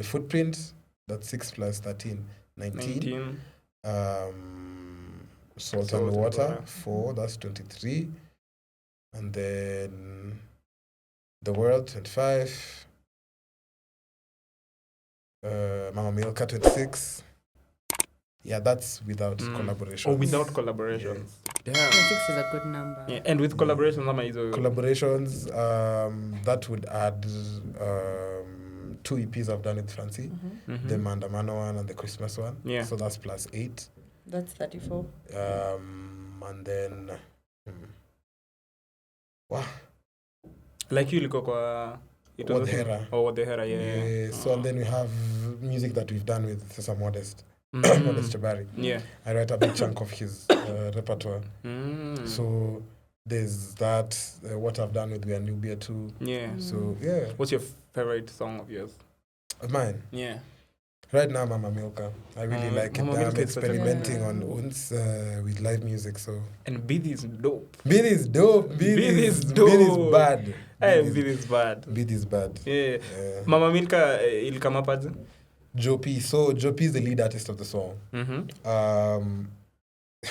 footprint. That's 6 plus 13, 19. Salt and water 4. That's 23. And then the world 25. Mama Milka 26. Yeah, that's without collaborations. Oh, without collaborations. Yeah. 26 is a good number. Yeah. And with collaborations, that would add 2 EPs I've done with Francie. The Mandamano one and the Christmas one. Yeah. So that's plus 8. That's 34. And then wow. Like you look kwa Wadhera. Yeah. So and then we have music that we've done with Sasa Modest Chabari. Yeah. I write a big chunk of his repertoire. So there's that. What I've done with Nubia too. Yeah. So yeah. What's your favorite song of yours? Of mine? Yeah. Right now, Mama Milka. I really like it. I'm experimenting on uns with live music. So. And Beat is dope. Beat is dope. Beat is bad. Beat is bad. Beat is bad. Yeah. Mama Milka il come up as Jopi. So Jopi is the lead artist of the song.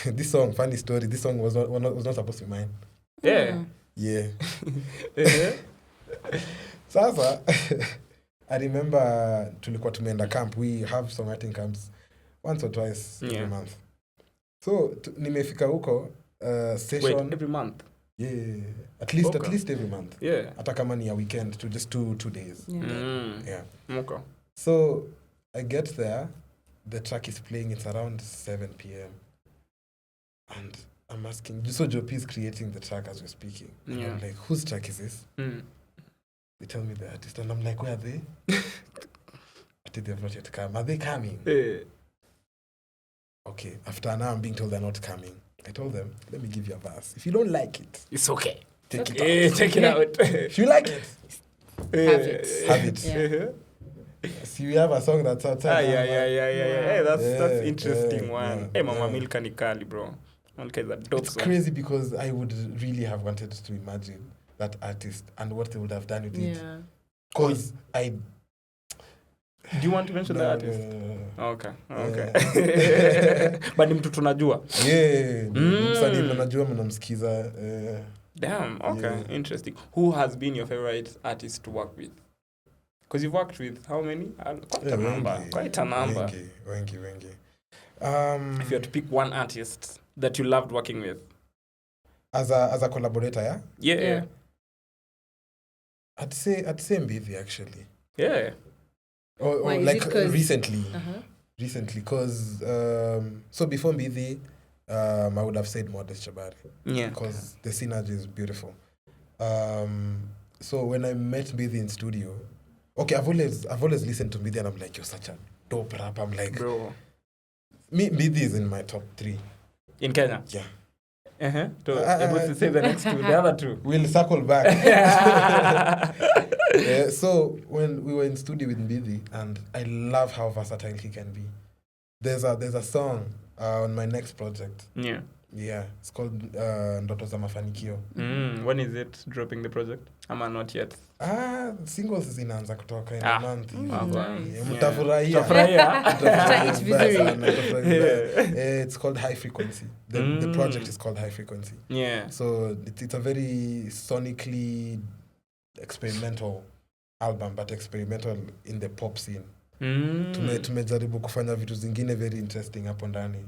This song, funny story. This song was not supposed to be mine. Yeah. Yeah. Sasa. I remember tulikuwa tumeenda camp. We have songwriting camps once or twice every month. So nimefika huko session. Wait, every month? Yeah. At least every month. Yeah. Hata kama ni a weekend to just 2 days. Yeah. Okay. So I get there, the track is playing, it's around 7 p.m. And I'm asking, so Jopi is creating the track as we're speaking. And I'm like, whose track is this? They tell me the artist, and I'm like, where are they? I think they've not yet come. Are they coming? Okay, after now I'm being told they're not coming. I told them, let me give you a verse. If you don't like it, it's okay. Take it out. If you like it, have it. Yeah. See, we have a song that's outside. Yeah. Hey, that's interesting one. Hey, Mama Milka ni kali, bro. Milka is a dope It's song. crazy because I would really have wanted to imagine that artist and what they would have done with it. Because Do you want to mention the artist? Okay. But ni mtu tunajua. Msanii mnajua mnamsikiza. Damn, okay. Interesting. Who has been your favorite artist to work with? Because you've worked with how many? Quite a number. Wengi. If you had to pick one artist that you loved working with. As a collaborator, yeah? Yeah. I'd say Mbivi actually. Yeah. Or like recently. Recently, because so before Mbivi, I would have said Modest Chabari. Yeah. Because the synergy is beautiful. So when I met Mbivi in studio, okay, I've always listened to Mbivi and I'm like, you're such a dope rapper. I'm like, bro. Mbivi is in my top 3. In Kenya? Yeah. Able to say the next two, the other two. We'll circle back. So when we were in studio with Mbidi, and I love how versatile he can be. There's a song on my next project. Yeah, it's called Ndoto za Mafanikio. When is it dropping the project? Not yet. Singles zinaanza kutoka in a month. Mtafurahia. It's called High Frequency. The project is called High Frequency. Yeah. So it's a very sonically experimental album, but experimental in the pop scene. Tumejaribu kufanya vitu zingine very interesting hapo ndani.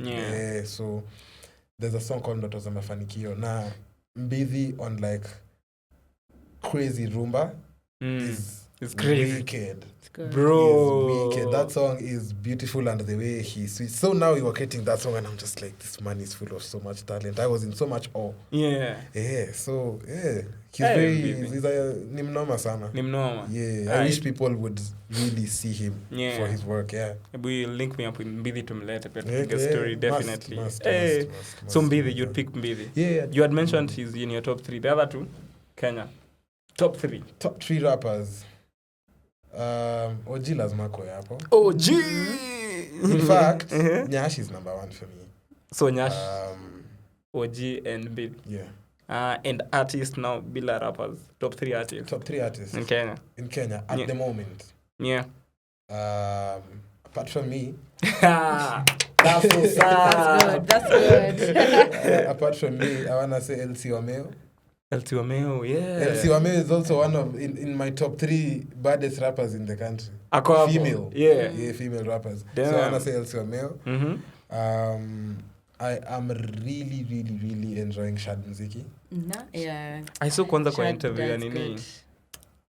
So there's a song called Ndoto za Mafanikio. Na Mbidi on like crazy rumba is crazy. Wicked. Bro. Is wicked. That song is beautiful, and the way he sweets. So now we were getting that song, and I'm just like, this man is full of so much talent. I was in so much awe. So he's he's a nimnoma sana. I wish people would really see him for his work. We link me up with Mbidi to Mlete, but story definitely. Must, so Mbidi, you'd pick Mbidi. Yeah. You had mentioned he's in your top 3. The other two, Kenya. Top 3 rappers. OG lazima kwa hapo. OG. In fact, Nyash is number 1 for me. So Nyash, OG and Mbidi. Yeah. And artists now, bila rappers. Top 3 artists. Top 3 artists. In Kenya at the moment. Yeah. Apart from me. That's so sad. That's good. Apart from me, I wanna say LC Wameo. LC Wameo, yeah. LC Wameo is also one of in my top 3 baddest rappers in the country. Female. Yeah, female rappers. Damn. So I wanna say LC Wameo. I am really, really, really enjoying Shad Muziki. Yeah. I saw kwanza kwa interview ya nini.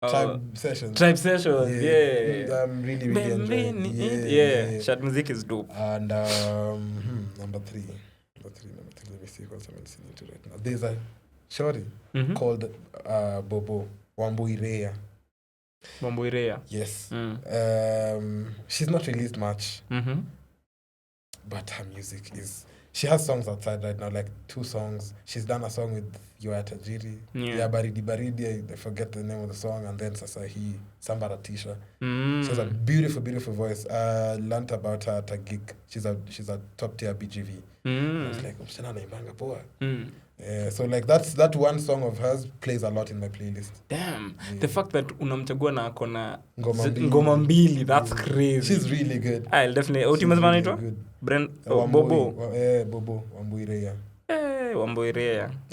Tribe Sessions. Yeah. I'm really, really enjoying it. Yeah. Shad Muziki is dope. And number 3. Let me see what I'm listening to right now. There's a shorty called Bobo Wamboi. Yes. She's not released much. But her music is... She has songs outside right now, like 2 songs. She's done a song with YWAYA Tajiri. Yeah, Baridi. I forget the name of the song. And then Sasahi, Sambara Tisha. She has a beautiful, beautiful voice. Learned about her at a gig. She's a top tier BGV. I was like, so like that one song of hers plays a lot in my playlist. Damn. Yeah. The fact that unamchagua na akona ngoma mbili, that's crazy. She's really good. I'll definitely. Ultimate really good. Bobo. Bobo Wamboi. Wamboi.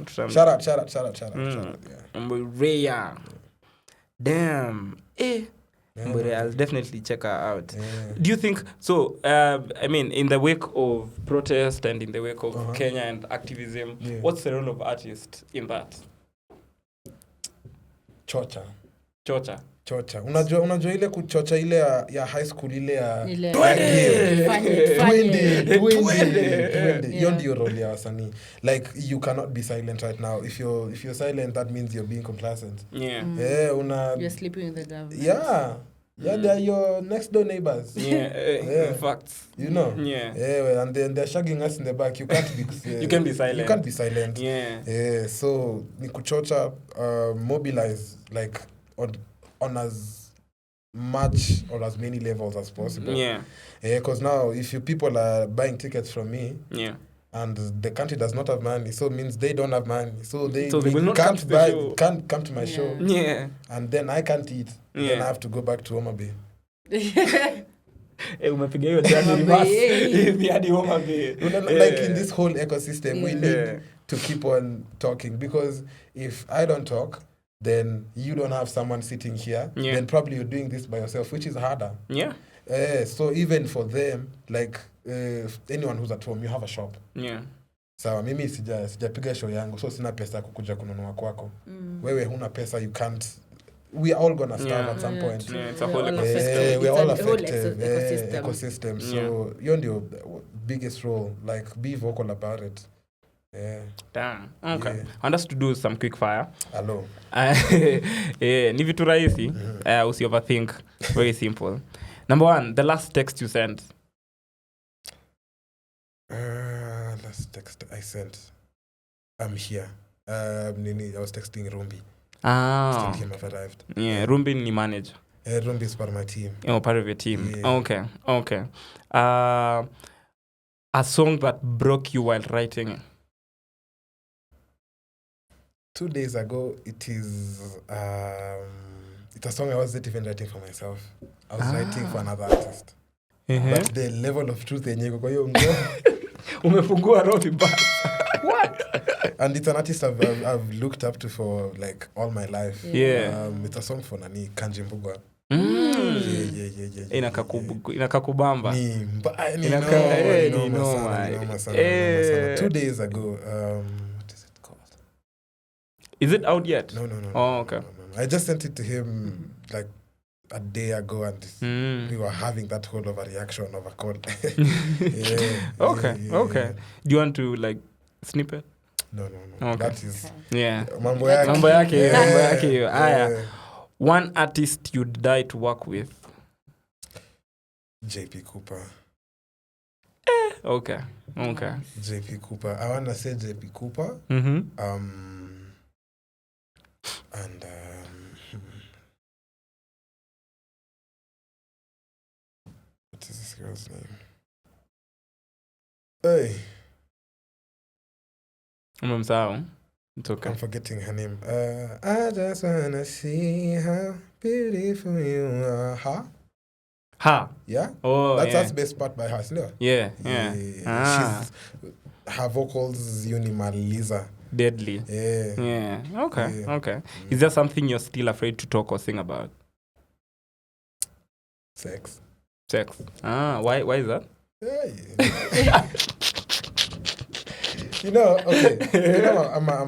Shout out. Yeah. Wamboi. Damn. I'll definitely check her out. Do you think so? I mean, in the wake of protest and in the wake of Kenya and activism, what's the role of artists in that? Chocha. Unajua ile kuchocha ile ya high school ile ya twende. Hiyo ndio role ya wasanii. Like you cannot be silent right now. If you're silent, that means you're being complacent. You're sleeping with the government. Yeah, they're your next door neighbors. In fact, you know. And then they're shagging us in the back. You can't be you can be silent. You can't be silent. So ni kuchocha, mobilize like on as much or as many levels as possible. Because now if you people are buying tickets from me, and the country does not have money, so it means they don't have money. So they will not can't come to my show. And then I can't eat. Then I have to go back to Homa Bay. Umepiga hiyo journey reverse hadi Homa Bay. Like in this whole ecosystem, we need to keep on talking, because if I don't talk, then you don't have someone sitting here. Then probably you're doing this by yourself, which is harder. So even for them, like anyone who's at home, you have a shop. Sawa, mimi sijapiga show yangu, so sina pesa kukuja kununua kwako. Wewe huna pesa, you can't. We are all gonna starve at some point. It's a whole ecosystem. We're all affected. Ecosystem. So you're the biggest role. Like, be vocal about it. Damn. Okay. I want us to do some quick fire. Hello. Ni vitu rahisi. Usi overthink. Very simple. Number 1, the last text you sent. Last text I sent. I'm here. I was texting Rumbi. Ah. Still him have arrived. Yeah, Rumbi ni manager. Rumbi is part of my team. Oh, part of your team. Yeah. Okay. A song that broke you while writing it. 2 days ago, it's a song I wasn't even writing for myself. I was writing for another artist. But the level of truth yenye kwa hiyo umefungua roho vibaya. What? And it's an artist I've looked up to for like all my life. Yeah. It's a song for Nani Kanji Mbugwa. Yeah. Inakakubamba. Ni noma sana. 2 days ago, what is it called? Is it out yet? No. Oh, okay. No. I just sent it to him like a day ago, and we were having that whole overreaction of a call. Okay. Do you want to like snip it? No. Okay. That is Mambo yake. Aya. One artist you'd die to work with. JP Cooper. Okay. JP Cooper. I want to say JP Cooper. Mm-hmm. And what is this girl's name? Hey. It's okay. I'm forgetting her name. I just wanna see how beautiful you are. Ha? Yeah? Oh, That's the best part by her, isn't it? Yeah. Her vocals, Lisa. Deadly. Yeah. Okay. Is there something you're still afraid to talk or sing about? Sex. Why is that? I'm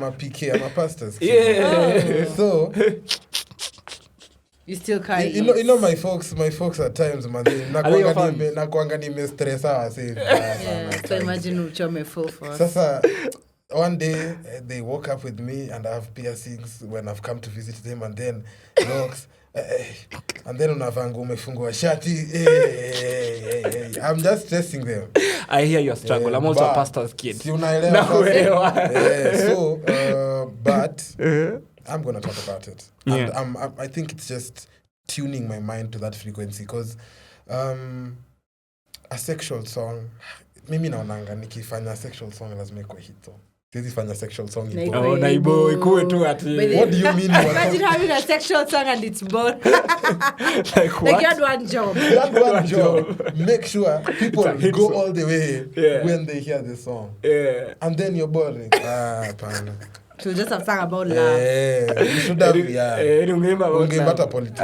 a PK, I'm a pastor's kid. Yeah. So you still can't. You know my folks at times, man. Nakuanga nimestressa so imagine uchome full force. Sasa one day they woke up with me and I have piercings when I've come to visit them, and then locks. And then unavanga umefungua shati. I'm just stressing them. I hear your struggle. I'm also a pastor's kid. Si unaelewa. So but I'm going to talk about it. And I think it's just tuning my mind to that frequency, because a sexual song, mimi naonanga nikifanya sexual song lazima ikuwe hit song. Siwezi fanya sexual song in bold. Naibo ikuwe tu ati. What do you mean? Imagine having a sexual song and it's bold. Like what? Like you had one job. Make sure people go all the way when they hear the song. Yeah. And then you're boring. Pana. So just have song about love. You should have, ungeimba politics.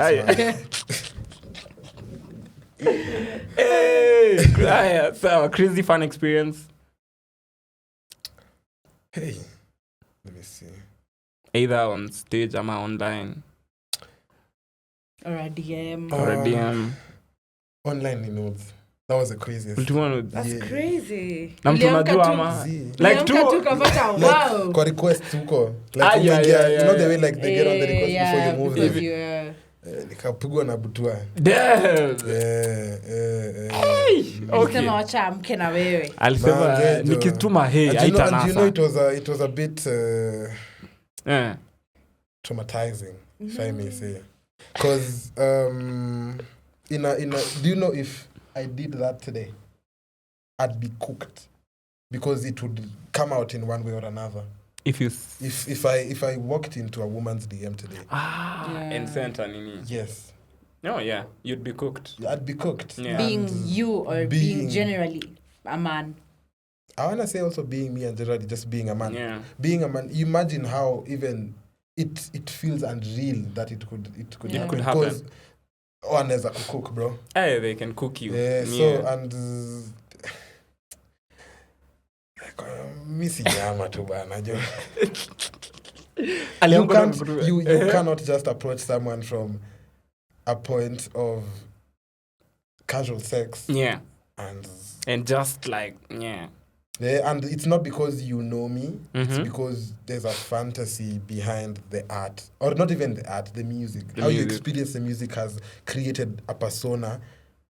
Hey, so crazy fun experience. Hey, let me see. Either on stage or online. Or a DM. Online notes. That was the craziest. That's crazy. Na mtu unajua ama like tu wow. Kwa request huko. Like you know the way like they get on the request before you move them. Nikapigwa na butua. Damn. Okay. Sema wacha amke na wewe. Alisema nikituma haitanasa. You know it was a bit traumatizing, if I may say. Because do you know if I did that today, I'd be cooked, because it would come out in one way or another. If I walked into a woman's DM today, and sent an email. Yes. Oh yeah, you'd be cooked. I'd be cooked. Yeah. Being you or being generally a man. I wanna say also being me and generally just being a man. Yeah. Being a man. Imagine how even it feels unreal that it could happen. Because one is a cook, bro. Hey, they can cook you. Yeah. So and missing yama tu bana jo. You cannot just approach someone from a point of casual sex. Yeah. And just like and it's not because you know me. Mm-hmm. It's because there's a fantasy behind the art, or not even the art, the music. How you experience the music has created a persona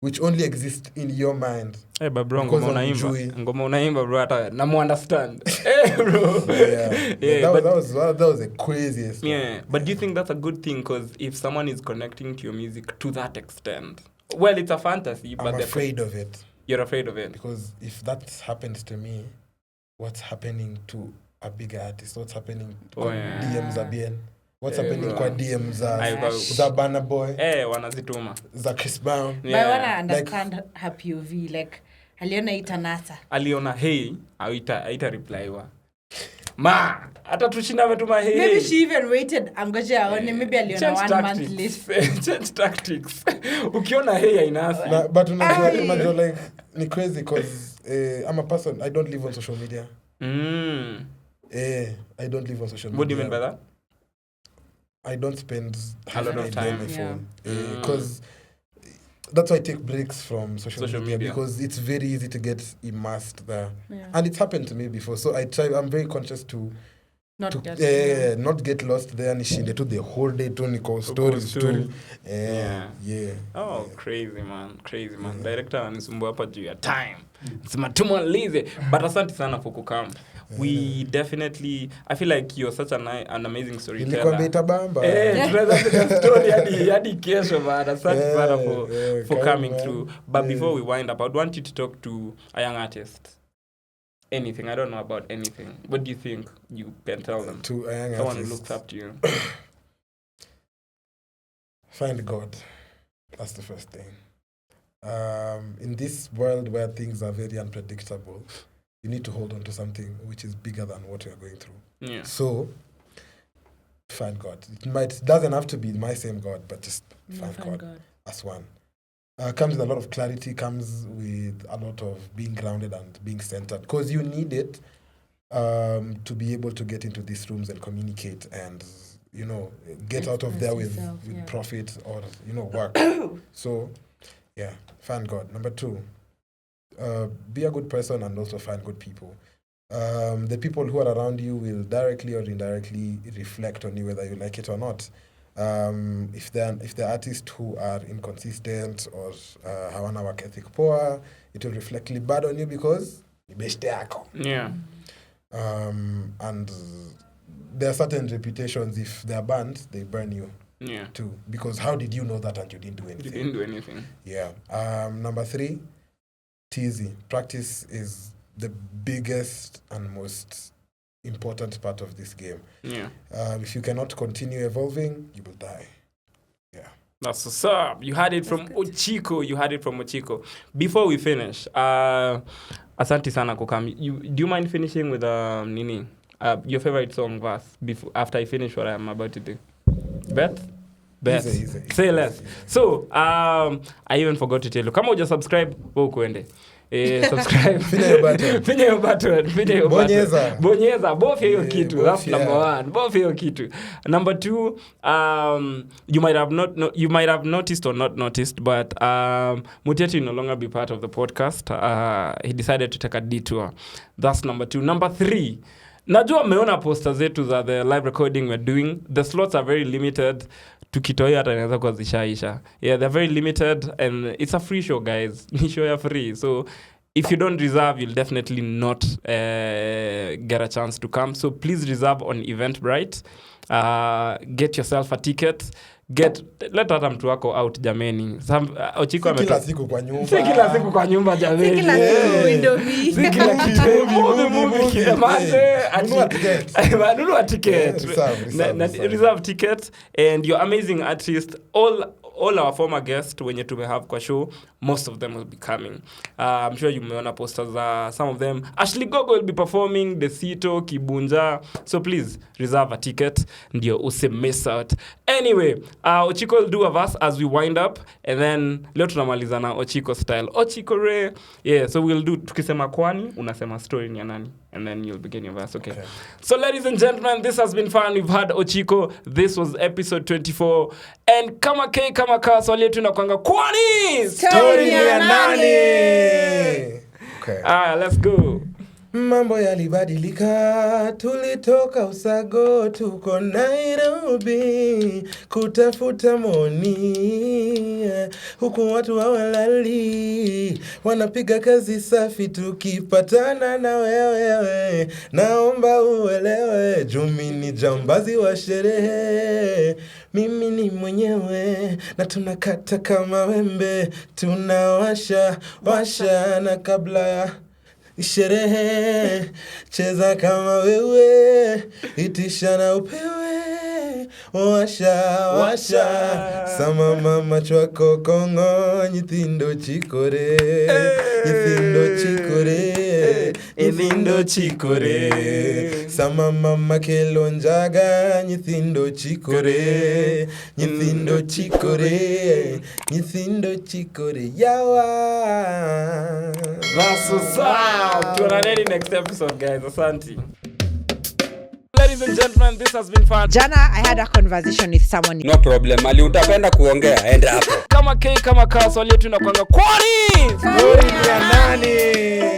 which only exists in your mind. Hey, but bro, ngoma unaimba bro, hata namu understand. bro. That was the craziest. Yeah, but do you think that's a good thing? Because if someone is connecting to your music to that extent, well, it's a fantasy, but I'm afraid of it. You're afraid of it? Because if that happens to me, what's happening to a bigger artist? What's happening to DMs again? What's happening kwa DMs za Burna Boy? Wanazituma. Za Chris Brown. But I wanna understand her POV, like aliona itanasa. Aliona hey, haita reply wa. Ma, hata tushinda ametuma hey. Maybe she even waited angoje aone, maybe aliona 1 month late. Change tactics. Ukiona hey hainasi. But unajua like ni crazy because I'm a person, I don't live on social media. I don't live on social media. What do you mean by that? I don't spend a lot of time on my phone because that's why I take breaks from social media because it's very easy to get immersed there, and it's happened to me before. So I'm very conscious to not get lost there. Nishinde to the whole day to niko stories too. Oh, crazy man. Director anisumbua hapa juu ya time. Sema tumalize, but asante sana for kukam. We definitely, I feel like you're such an amazing storyteller. Nilikwambia itabamba. Tunaweza story hadi kesho bana. Asante sana for coming through. But before we wind up, I would want you to talk to a young artist. Anything, I don't know about anything. What do you think you can tell them? To a young artist. Someone who looks up to you. Find God. That's the first thing. In this world where things are very unpredictable, you need to hold on to something which is bigger than what you are going through. Yeah. So, find God. It doesn't have to be my same God, but just find God as one. Comes with a lot of clarity, comes with a lot of being grounded and being centered. Because you need it to be able to get into these rooms and communicate and, get out of there with profit or, work. So, find God. Number 2. Be a good person and also find good people. The people who are around you will directly or indirectly reflect on you whether you like it or not. If they're artists who are inconsistent or hawana work ethic poor, it will reflect bad on you because ni beshte yako. Yeah. And there are certain reputations, if they're banned, they burn you. Yeah. Too. Because how did you know that and you didn't do anything? You didn't do anything. Yeah. Number 3, TZ. Practice is the biggest and most important part of this game. Yeah. If you cannot continue evolving, you will die. Yeah. That's what's up. You had it from OCHIKO. Before we finish, asante sana kukam. Do you mind finishing with your favorite song verse after I finish what I'm about to do? Beth? Easy. Say less. So, I even forgot to tell you. Kama uja subscribe, wewe kuende. Subscribe. Finya your button. Bonyeza. Bofya hiyo kitu. That's number 1. Bofya hiyo kitu. Number 2, you might have noticed or not noticed, but Mutiso no longer be part of the podcast. He decided to take a detour. That's number 2. Number 3, najua mmeona poster zetu za the live recording we're doing. The slots are very limited. Tukitoi hata inaweza kuwa zishaisha. Yeah, they're very limited and it's a free show, guys. Ni show ya free. So if you don't reserve, you'll definitely not get a chance to come. So please reserve on Eventbrite. Get yourself a ticket. Let hata mtu wako out jameni. OCHIKO kila siku kwa nyumba. Si kila siku kwa nyumba jameni. Si kila siku Indomie. Si kila kitu. Movie. Nunua ticket. Reserve ticket. And your amazing artists, all our former guests wenye tumehave kwa show, most of them will be coming. I'm sure you meona posters. Some of them. Ashley Gogo will be performing, Desito, Kibunja. So please reserve a ticket. Ndio use miss out. Anyway, OCHIKO will do a verse as we wind up, and then leo tunamaliza na OCHIKO style. OCHIKO re. Yeah, so we'll do tukisema kwani unasema story ni ya nani, and then you'll begin your verse. Okay. So ladies and gentlemen, this has been fun. We've had OCHIKO. This was episode 24. And kama swali yetu inakuanga kwani story ya nani? Okay. Let's go. Mambo yalibadilika, tulitoka Usago, tuko Nairobi, kutafuta moni. Huku watu hawalali, wanapiga kazi safi, tukipatana na wewe. Naomba uelewe, jumi ni jambazi wa sherehe. Mimi ni mwenyewe, na tunakata kama wembe, tunawasha na kabla ya sherehe, cheza kama wewe, itisha na upewe, washa sama mama chwako kongo, nyithindo chikore, nyithindo chikore, sama mama kelonjaga, nyithindo chikore, yawa. That's what's up. Tuonane next episode, guys. Asante. Ladies and gentlemen, this has been fun. Jana, I had a conversation with someone. No problem. Ali utapenda kuongea, enda hapo. Kama K kama K, swali yetu inakuanga kwani? Story ya nani?